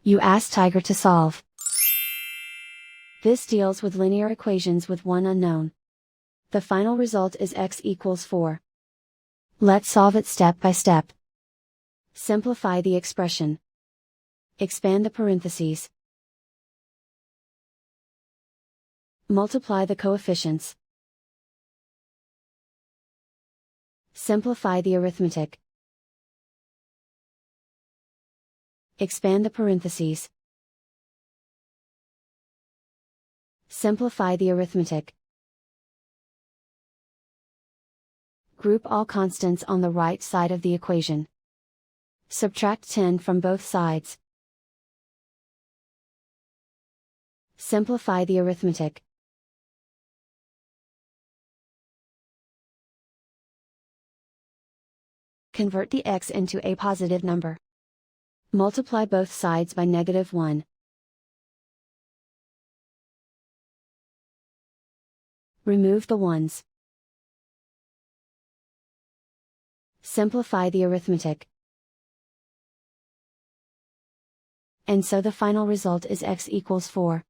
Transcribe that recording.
You ask Tiger to solve. This deals with linear equations with one unknown. The final result is x equals 4. Let's solve it step by step. Simplify the expression. Expand the parentheses. Multiply the coefficients. Simplify the arithmetic. Expand the parentheses. Simplify the arithmetic. Group all constants on the right side of the equation. Subtract 10 from both sides. Simplify the arithmetic. Convert the x into a positive number. Multiply both sides by -1. Remove the ones. Simplify the arithmetic. And so the final result is x equals 4.